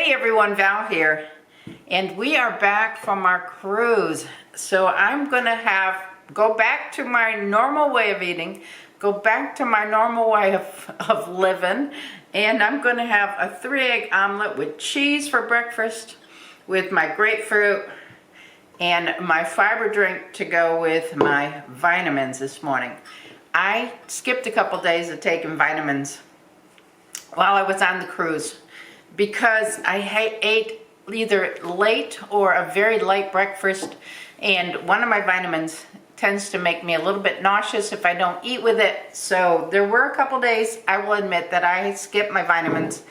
Hey everyone, Val here, and we are back from our cruise. So I'm gonna go back to my normal way of eating, go back to my normal way of living, and I'm gonna have a 3-egg omelet with cheese for breakfast, with my grapefruit, and my fiber drink to go with my vitamins this morning. I skipped a couple days of taking vitamins while I was on the cruise because I ate either late or a very light breakfast, and one of my vitamins tends to make me a little bit nauseous if I don't eat with it. So there were a couple days, I will admit, that I skipped my vitamins.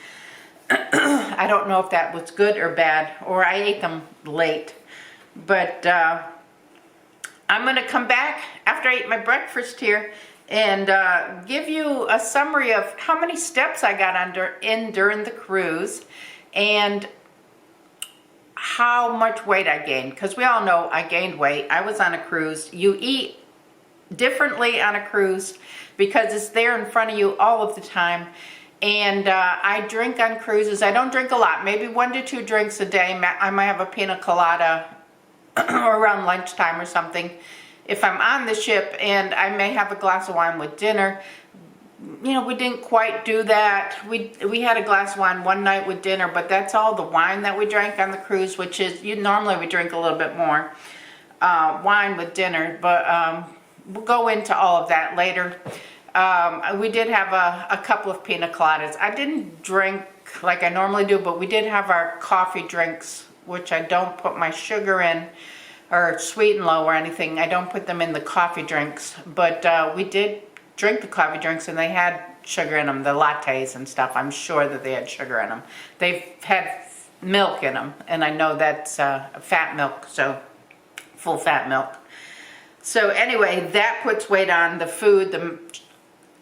I don't know if that was good or bad, or I ate them late. But I'm going to come back after I eat my breakfast here and give you a summary of how many steps I got in during the cruise and how much weight I gained. Because we all know I gained weight. I was on a cruise. You eat differently on a cruise because it's there in front of you all of the time. And I drink on cruises. I don't drink a lot, maybe 1 to 2 drinks a day. I might have a pina colada or around lunchtime or something if I'm on the ship, and I may have a glass of wine with dinner. You know, we didn't quite do that. We had a glass of wine one night with dinner, but that's all the wine that we drank on the cruise, which is, normally we drink a little bit more wine with dinner, but we'll go into all of that later. We did have a couple of pina coladas. I didn't drink like I normally do, but we did have our coffee drinks, which I don't put my sugar in or sweet and low or anything. I don't put them in the coffee drinks, but we did drink the coffee drinks and they had sugar in them, the lattes and stuff. I'm sure that they had sugar in them. They've had milk in them, and I know that's fat milk, so full fat milk. So anyway, that puts weight on. The food, the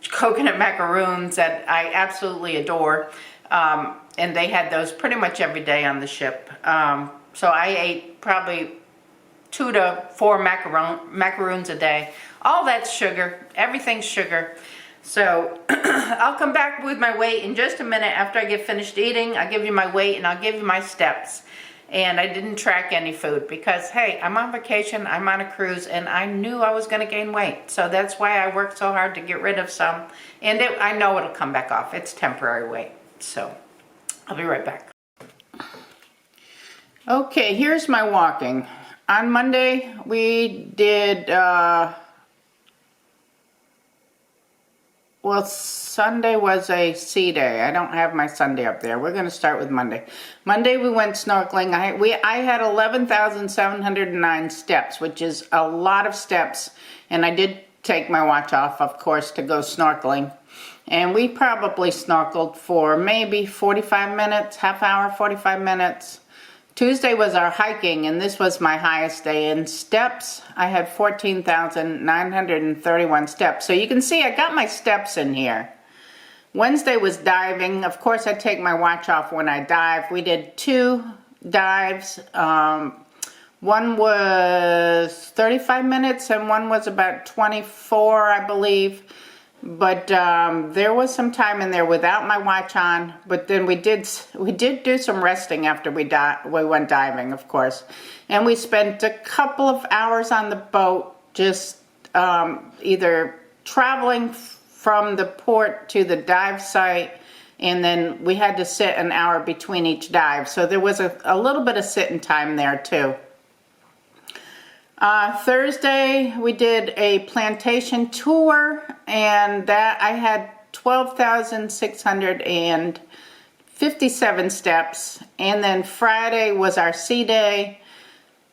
coconut macaroons that I absolutely adore, and they had those pretty much every day on the ship. So I ate probably 2 to 4 macaroons a day. All that's sugar. Everything's sugar. So I'll come back with my weight in just a minute after I get finished eating. I'll give you my weight and I'll give you my steps. And I didn't track any food because, hey, I'm on vacation, I'm on a cruise, and I knew I was going to gain weight. So that's why I worked so hard to get rid of some. And I know it'll come back off. It's temporary weight. So I'll be right back. Okay, here's my walking. On Monday, we did, well, Sunday was a sea day. I don't have my Sunday up there. We're going to start with Monday. Monday, we went snorkeling. I had 11,709 steps, which is a lot of steps. And I did take my watch off, of course, to go snorkeling. And we probably snorkeled for maybe 45 minutes, half hour, 45 minutes. Tuesday was our hiking, and this was my highest day in steps. I had 14,931 steps. So you can see I got my steps in here. Wednesday was diving. Of course, I take my watch off when I dive. We did 2 dives. One was 35 minutes and one was about 24, I believe. But there was some time in there without my watch on. But then we did do some resting after we went diving, of course. And we spent a couple of hours on the boat, just either traveling from the port to the dive site, and then we had to sit an hour between each dive. So there was a little bit of sitting time there too. Thursday, we did a plantation tour, and that I had 12,657 steps. And then Friday was our sea day.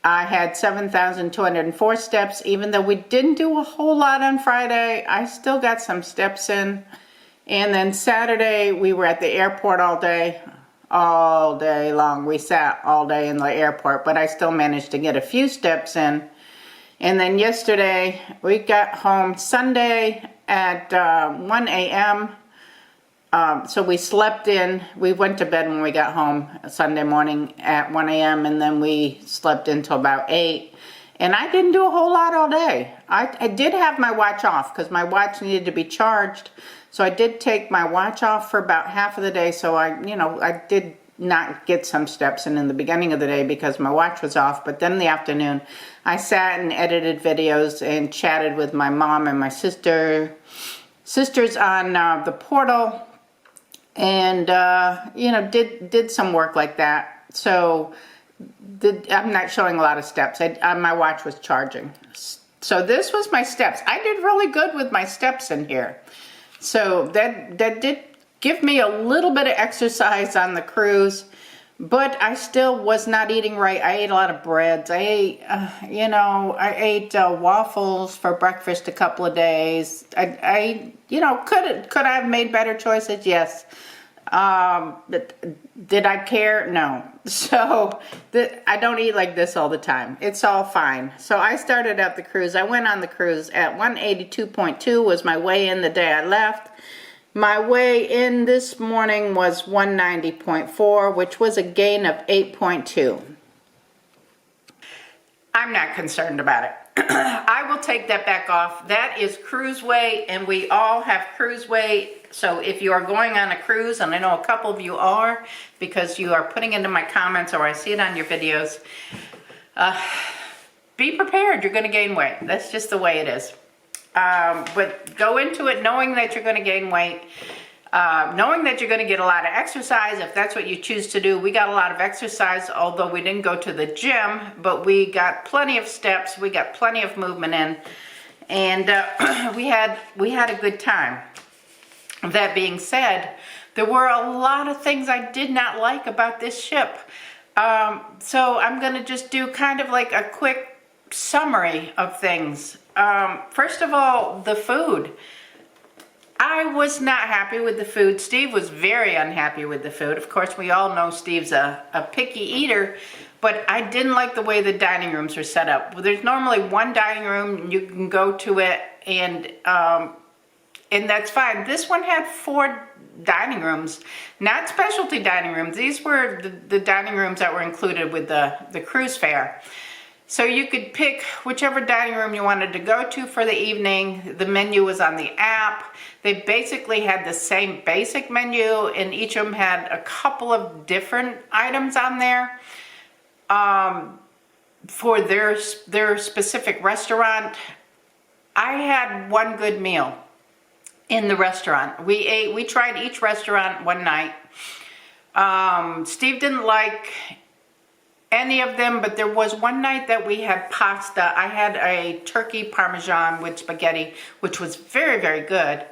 I had 7,204 steps. Even though we didn't do a whole lot on Friday, I still got some steps in. And then Saturday, we were at the airport all day long. We sat all day in the airport, but I still managed to get a few steps in. And then yesterday, we got home Sunday at 1 a.m. So we slept in. We went to bed when we got home Sunday morning at 1 a.m. and then we slept until about 8. And I didn't do a whole lot all day. I did have my watch off because my watch needed to be charged. So I did take my watch off for about half of the day. So I did not get some steps in the beginning of the day because my watch was off, but then in the afternoon I sat and edited videos and chatted with my mom and my sisters on the portal, and you know, did some work like that. So I'm not showing a lot of steps. My watch was charging. So this was my steps. I did really good with my steps in here. So that did give me a little bit of exercise on the cruise, but I still was not eating right. I ate a lot of breads. I ate, you know, I ate waffles for breakfast a couple of days. I you know, could I have made better choices? Yes. But did I care? No. So I don't eat like this all the time. It's all fine. So I started out the cruise. I went on the cruise at 182.2 was my weigh in the day I left. My weigh in this morning was 190.4, which was a gain of 8.2. I'm not concerned about it. I will take that back off. That is cruise weight, and we all have cruise weight. So if you are going on a cruise, and I know a couple of you are, because you are putting into my comments or I see it on your videos, be prepared. You're going to gain weight. That's just the way it is. But go into it knowing that you're going to gain weight, knowing that you're going to get a lot of exercise if that's what you choose to do. We got a lot of exercise, although we didn't go to the gym, but we got plenty of steps. We got plenty of movement in, and we had a good time. That being said, there were a lot of things I did not like about this ship. So I'm going to just do kind of like a quick summary of things. First of all, the food. I was not happy with the food. Steve was very unhappy with the food. Of course, we all know Steve's a picky eater, but I didn't like the way the dining rooms are set up. Well, there's normally one dining room, you can go to it, and that's fine. This one had 4 dining rooms, not specialty dining rooms. These were the dining rooms that were included with the cruise fare. So you could pick whichever dining room you wanted to go to for the evening. The menu was on the app. They basically had the same basic menu, and each of them had a couple of different items on there for their specific restaurant. I had one good meal in the restaurant. We tried each restaurant one night. Steve didn't like any of them, but there was one night that we had pasta. I had a turkey parmesan with spaghetti, which was very, very good.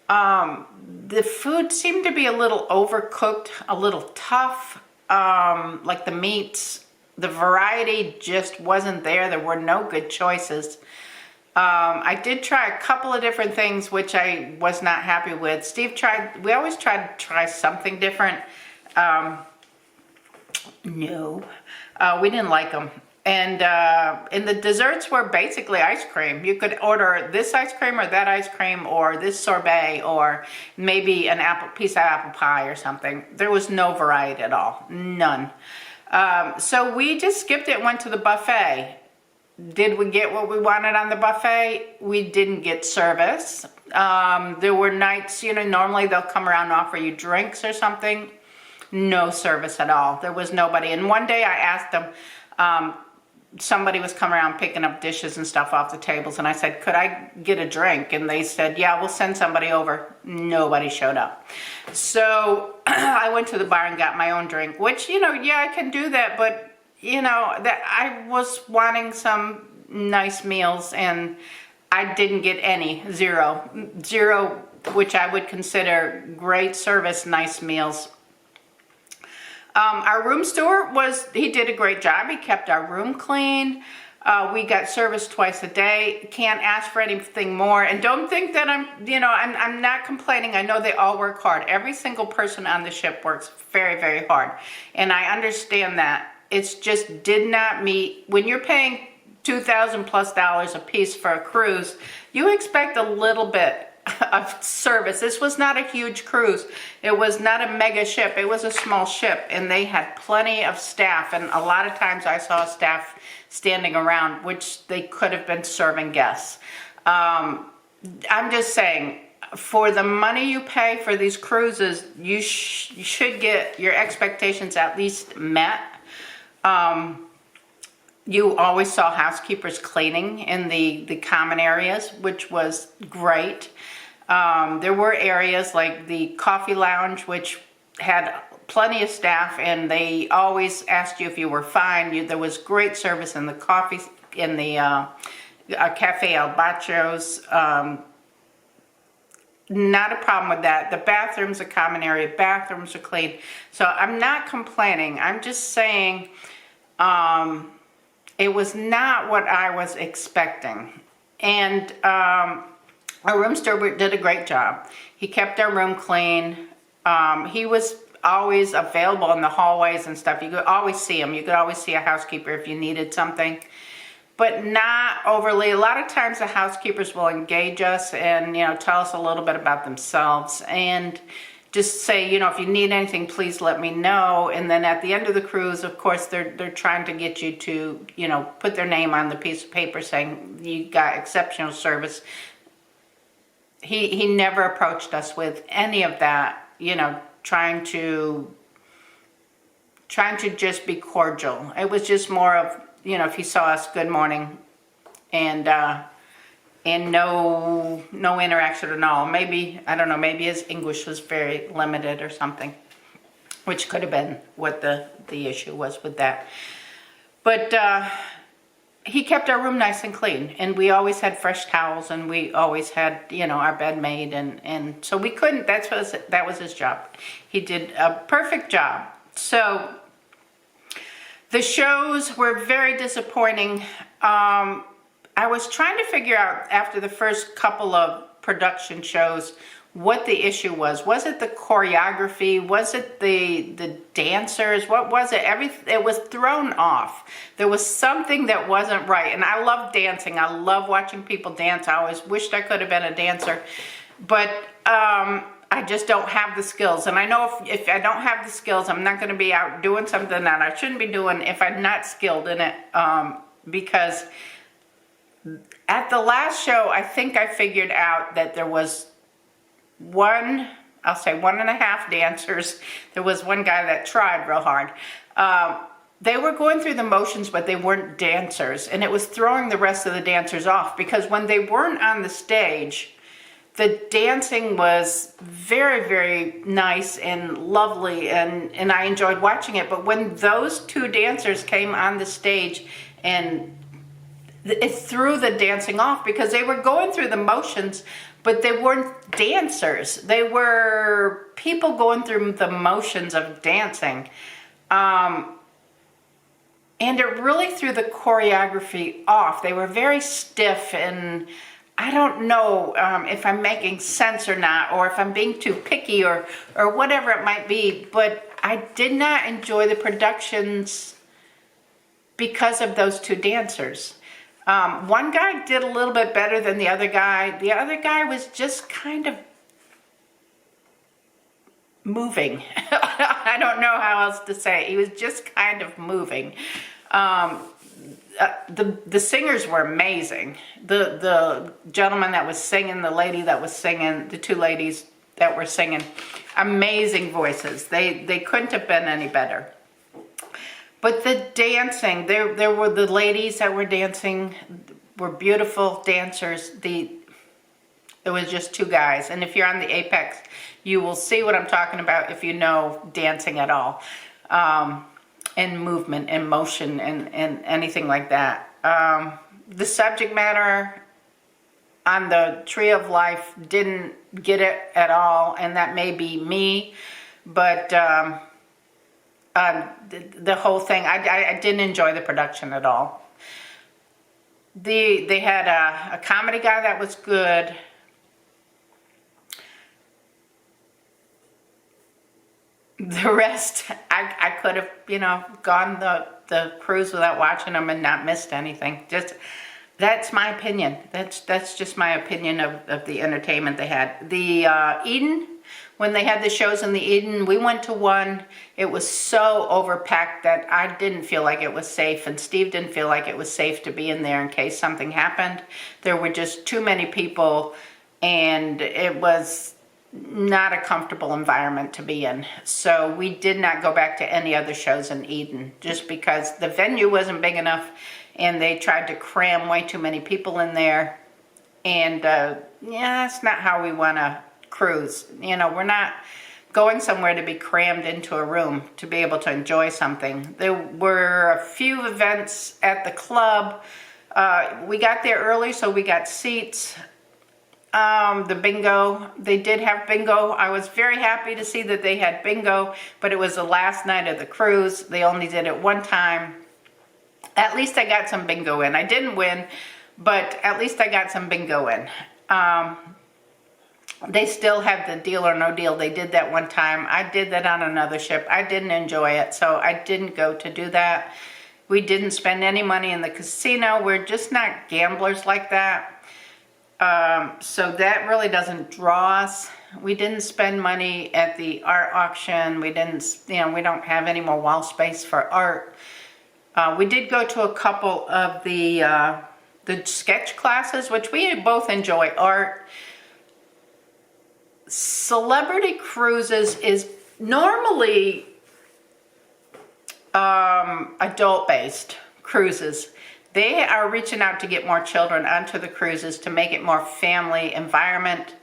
The food seemed to be a little overcooked, a little tough. Like the meats, the variety just wasn't there. There were no good choices. I did try a couple of different things which I was not happy with. Steve tried, we always try to try something different. No, we didn't like them. And the desserts were basically ice cream. You could order this ice cream or that ice cream or this sorbet or maybe an piece of apple pie or something. There was no variety at all, none. So we just skipped it, went to the buffet. Did we get what we wanted on the buffet? We didn't get service. There were nights, you know, normally they'll come around and offer you drinks or something. No service at all. There was nobody. And one day I asked them, somebody was coming around picking up dishes and stuff off the tables, and I said, could I get a drink? And they said, yeah, we'll send somebody over. Nobody showed up. So I went to the bar and got my own drink, which, you know, yeah, I can do that, but you know, that I was wanting some nice meals and I didn't get any. Zero, which I would consider great service, nice meals. Our room steward he did a great job. He kept our room clean. We got service twice a day. Can't ask for anything more. And don't think that I'm not complaining. I know they all work hard. Every single person on the ship works very, very hard. And I understand that. It's just did not meet. When you're paying $2,000+ a piece for a cruise, you expect a little bit of service. This was not a huge cruise. It was not a mega ship. It was a small ship, and they had plenty of staff, and a lot of times I saw staff standing around, which they could have been serving guests. I'm just saying, for the money you pay for these cruises, you should get your expectations at least met. You always saw housekeepers cleaning in the common areas, which was great. There were areas like the coffee lounge, which had plenty of staff, and they always asked you if you were fine. There was great service in the coffee, in the Cafe El Bacho's. Not a problem with that. The bathrooms, the common area bathrooms are clean. So I'm not complaining. I'm just saying it was not what I was expecting. And our room steward did a great job. He kept our room clean. He was always available in the hallways and stuff. You could always see him. You could always see a housekeeper if you needed something. But not overly. A lot of times the housekeepers will engage us and, you know, tell us a little bit about themselves and just say, you know, if you need anything, please let me know. And then at the end of the cruise, of course, they're trying to get you to, you know, put their name on the piece of paper saying you got exceptional service. He never approached us with any of that, you know, trying to just be cordial. It was just more of, you know, if he saw us, good morning, and no interaction at all. Maybe, I don't know, maybe his English was very limited or something, which could have been what the issue was with that. But he kept our room nice and clean, and we always had fresh towels, and we always had, you know, our bed made, and so we couldn't, that was his job. He did a perfect job. So the shows were very disappointing. I was trying to figure out after the first couple of production shows what the issue was. Was it the choreography? Was it the dancers? What was it? It was thrown off. There was something that wasn't right. And I love dancing. I love watching people dance. I always wished I could have been a dancer. But I just don't have the skills. And I know if I don't have the skills, I'm not going to be out doing something that I shouldn't be doing if I'm not skilled in it. Because at the last show, I think I figured out that there was I'll say 1.5 dancers. There was one guy that tried real hard. They were going through the motions, but they weren't dancers. And it was throwing the rest of the dancers off because when they weren't on the stage, the dancing was very, very nice and lovely, and I enjoyed watching it. But when those two dancers came on the stage, and it threw the dancing off because they were going through the motions, but they weren't dancers. They were people going through the motions of dancing. And it really threw the choreography off. They were very stiff, and I don't know if I'm making sense or not, or if I'm being too picky or whatever it might be, but I did not enjoy the productions because of those two dancers. One guy did a little bit better than the other guy. The other guy was just kind of moving. I don't know how else to say it. He was just kind of moving. The singers were amazing. The gentleman that was singing, the lady that was singing, the two ladies that were singing, amazing voices. They couldn't have been any better. But the dancing, there were the ladies that were dancing, were beautiful dancers. There was just two guys. And if you're on the Apex, you will see what I'm talking about if you know dancing at all. And movement and motion and anything like that. The subject matter on the Tree of Life didn't get it at all, and that may be me, but the whole thing, I didn't enjoy the production at all. They had a comedy guy that was good. The rest, I could have, you know, gone the cruise without watching them and not missed anything. That's my opinion. That's just my opinion of the entertainment they had. The Eden, when they had the shows in the Eden, we went to one. It was so overpacked that I didn't feel like it was safe, and Steve didn't feel like it was safe to be in there in case something happened. There were just too many people and it was not a comfortable environment to be in. So we did not go back to any other shows in Eden, just because the venue wasn't big enough and they tried to cram way too many people in there. And yeah, that's not how we want to cruise. You know, we're not going somewhere to be crammed into a room to be able to enjoy something. There were a few events at the club. We got there early, so we got seats. The bingo, they did have bingo. I was very happy to see that they had bingo, but it was the last night of the cruise. They only did it one time. At least I got some bingo in. I didn't win, but at least I got some bingo in. They still have the Deal or No Deal. They did that one time. I did that on another ship. I didn't enjoy it, so I didn't go to do that. We didn't spend any money in the casino. We're just not gamblers like that. So that really doesn't draw us. We didn't spend money at the art auction. We didn't, you know, we don't have any more wall space for art. We did go to a couple of the sketch classes, which we both enjoy art. Celebrity cruises is normally adult-based cruises. They are reaching out to get more children onto the cruises to make it more family environment.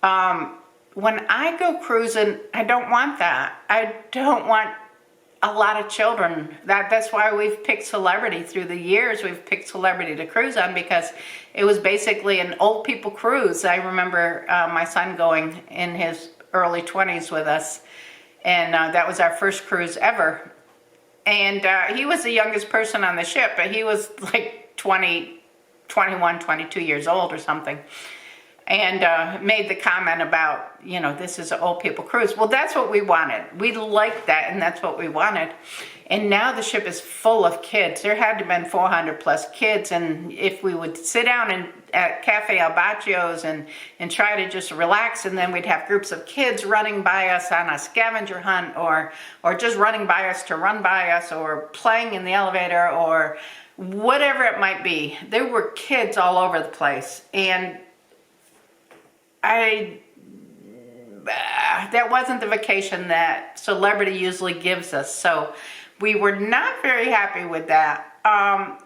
When I go cruising, I don't want that. I don't want a lot of children. That's why we've picked Celebrity through the years. We've picked Celebrity to cruise on because it was basically an old people cruise. I remember my son going in his early 20s with us, and that was our first cruise ever. And he was the youngest person on the ship, but he was like 20, 21, 22 years old or something. And made the comment about, you know, this is an old people cruise. Well, that's what we wanted. We liked that, and that's what we wanted. And now the ship is full of kids. There had to have been 400 plus kids. And if we would sit down at Cafe Albacio's and try to just relax, and then we'd have groups of kids running by us on a scavenger hunt, or just running by us to run by us, or playing in the elevator, or whatever it might be. There were kids all over the place. And that wasn't the vacation that Celebrity usually gives us, so we were not very happy with that.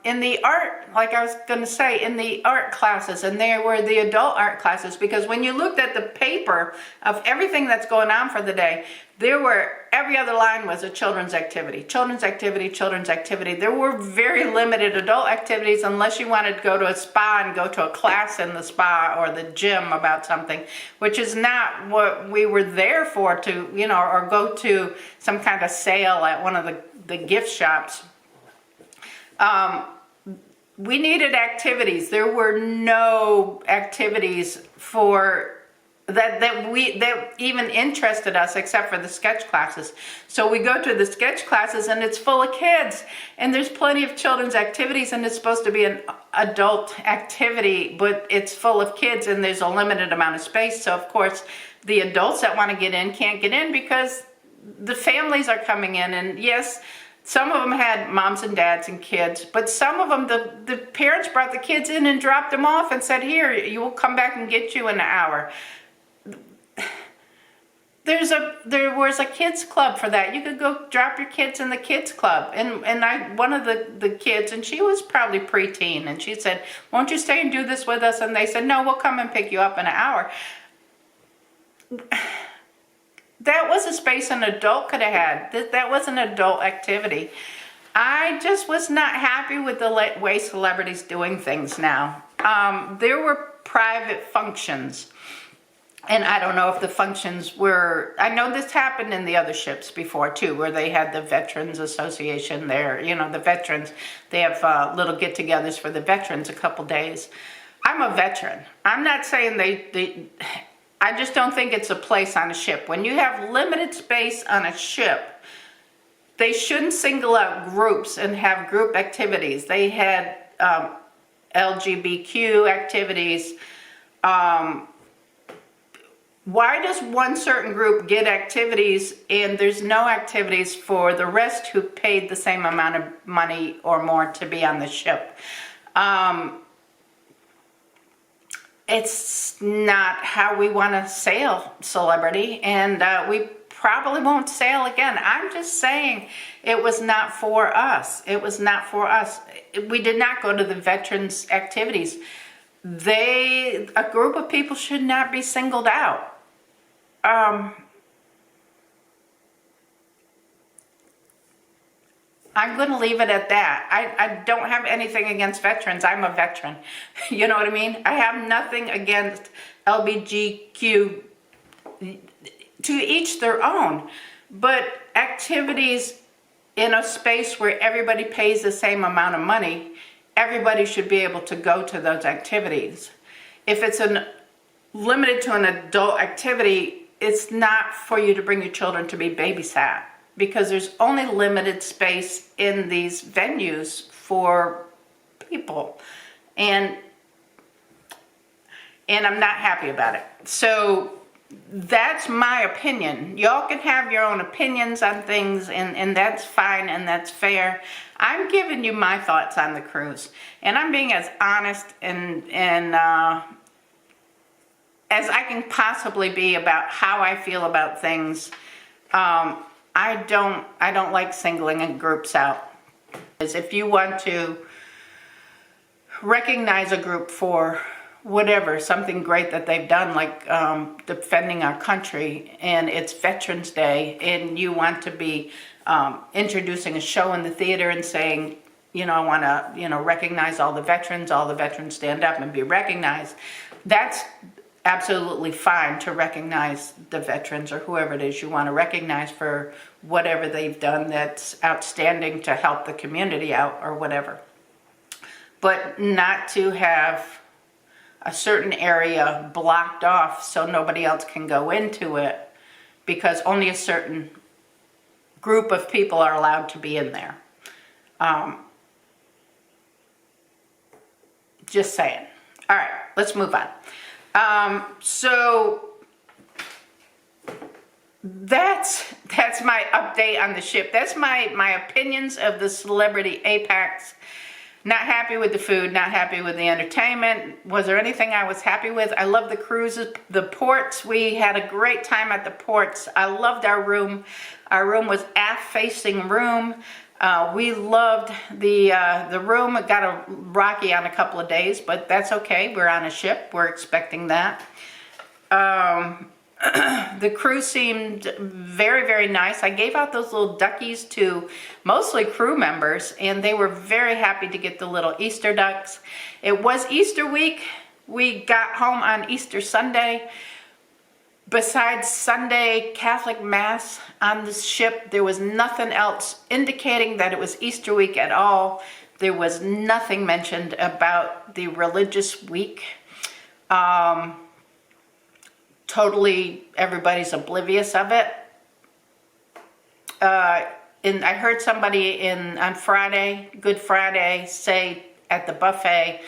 In the art, like I was going to say, in the art classes, and there were the adult art classes, because when you looked at the paper of everything that's going on for the day, every other line was a children's activity, children's activity, children's activity. There were very limited adult activities unless you wanted to go to a spa and go to a class in the spa or the gym about something, which is not what we were there for, to, you know, or go to some kind of sale at one of the gift shops. We needed activities. There were no activities for that even interested us, except for the sketch classes. So we go to the sketch classes and it's full of kids, and there's plenty of children's activities, and it's supposed to be an adult activity, but it's full of kids and there's a limited amount of space. So of course the adults that want to get in can't get in because the families are coming in. And yes, some of them had moms and dads and kids, but some of them, the parents brought the kids in and dropped them off and said, here, you will come back and get you in an hour. There was a kids club for that. You could go drop your kids in the kids club. And one of the kids, and she was probably preteen, and she said, won't you stay and do this with us? And they said, no, we'll come and pick you up in an hour. That was a space an adult could have had. That was an adult activity. I just was not happy with the way Celebrity's doing things now. There were private functions. And I don't know if the functions were, I know this happened in the other ships before too, where they had the Veterans Association there. You know, the veterans, they have little get-togethers for the veterans a couple days. I'm a veteran. I'm not saying I just don't think it's a place on a ship. When you have limited space on a ship, they shouldn't single out groups and have group activities. They had LGBTQ activities. Why does one certain group get activities and there's no activities for the rest who paid the same amount of money or more to be on the ship? it's not how we want to sail, celebrity, and we probably won't sail again. I'm just saying it was not for us. It was not for us. We did not go to the veterans activities. A group of people should not be singled out. I'm going to leave it at that. I don't have anything against veterans. I'm a veteran. You know what I mean? I have nothing against LBGQ, to each their own. But activities in a space where everybody pays the same amount of money, everybody should be able to go to those activities. If it's limited to an adult activity, it's not for you to bring your children to be babysat, because there's only limited space in these venues for people. And I'm not happy about it. So that's my opinion. Y'all can have your own opinions on things, and that's fine and that's fair. I'm giving you my thoughts on the cruise, and I'm being as honest and as I can possibly be about how I feel about things. I don't like singling groups out. If you want to recognize a group for whatever, something great that they've done, like defending our country, and it's Veterans Day, and you want to be introducing a show in the theater and saying, I want to, recognize all the veterans stand up and be recognized. That's absolutely fine to recognize the veterans or whoever it is you want to recognize for whatever they've done that's outstanding to help the community out or whatever. But not to have a certain area blocked off so nobody else can go into it, because only a certain group of people are allowed to be in there. Just saying. All right, let's move on. So that's my update on the ship. That's my opinions of the Celebrity Apex. Not happy with the food, not happy with the entertainment. Was there anything I was happy with? I love the cruises, the ports. We had a great time at the ports. I loved our room. Our room was aft-facing room. We loved the room. It got rocky on a couple of days, but that's okay. We're on a ship. We're expecting that. The cruise seemed very, very nice. I gave out those little duckies to mostly crew members, and they were very happy to get the little Easter ducks. It was Easter week. We got home on Easter Sunday. Besides Sunday Catholic Mass on the ship, there was nothing else indicating that it was Easter week at all. There was nothing mentioned about the religious week. Totally, everybody's oblivious of it. And I heard somebody on Friday, Good Friday, say at the buffet,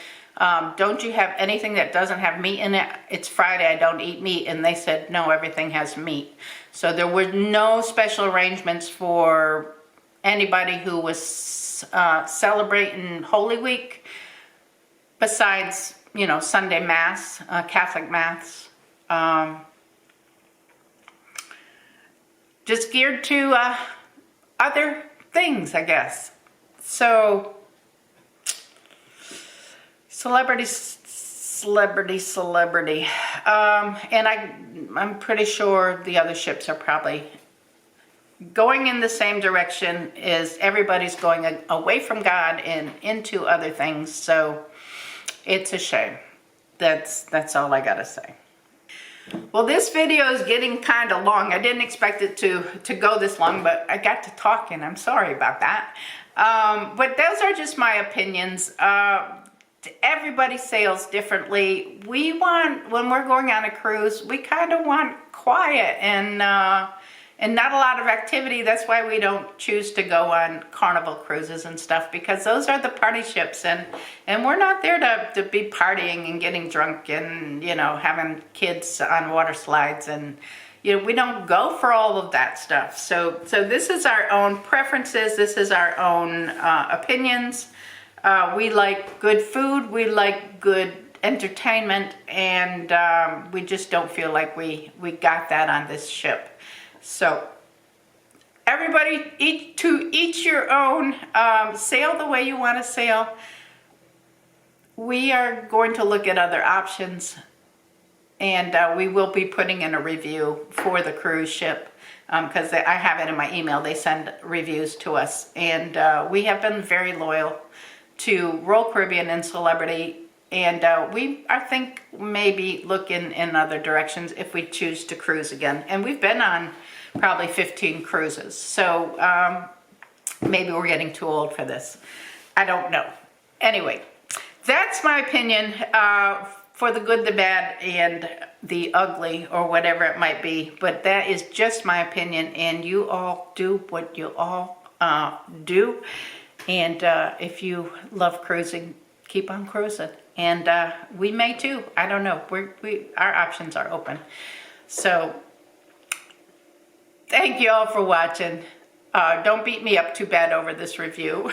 don't you have anything that doesn't have meat in it? It's Friday, I don't eat meat. And they said, no, everything has meat. So there were no special arrangements for anybody who was celebrating Holy Week besides, Sunday Mass, Catholic Mass. Just geared to other things, I guess. So, celebrity. And I'm pretty sure the other ships are probably going in the same direction. Is everybody's going away from God and into other things. So, it's a shame. That's all I gotta say. Well, this video is getting kind of long. I didn't expect it to go this long, but I got to talking. I'm sorry about that. But those are just my opinions. Everybody sails differently. When we're going on a cruise, we kind of want quiet and not a lot of activity. That's why we don't choose to go on Carnival cruises and stuff, because those are the party ships, and we're not there to be partying and getting drunk and having kids on water slides, and we don't go for all of that stuff. So this is our own preferences. This is our own opinions. We like good food. We like good entertainment, and we just don't feel like we got that on this ship. So everybody, each your own. Sail the way you want to sail. We are going to look at other options, and we will be putting in a review for the cruise ship, because I have it in my email. They send reviews to us, and we have been very loyal to Royal Caribbean and Celebrity, and I think maybe look in other directions if we choose to cruise again. And we've been on probably 15 cruises, so maybe we're getting too old for this. I don't know. Anyway, that's my opinion for the good, the bad, and the ugly, or whatever it might be. But that is just my opinion, and you all do what you all do. And if you love cruising, keep on cruising. And we may too. I don't know. Our options are open. So thank you all for watching. Don't beat me up too bad over this review.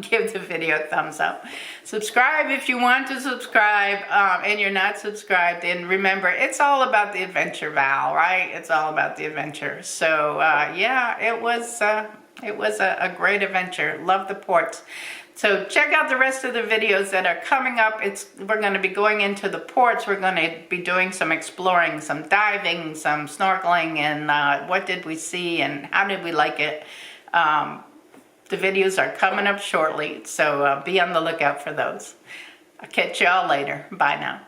Give the video a thumbs up. Subscribe if you want to subscribe, and you're not subscribed. And remember, it's all about the adventure, Val, right? It's all about the adventure. So yeah, it was a great adventure. Love the ports. So check out the rest of the videos that are coming up. We're going to be going into the ports. We're going to be doing some exploring, some diving, some snorkeling, and what did we see and how did we like it. The videos are coming up shortly, so be on the lookout for those. I'll catch you all later. Bye now.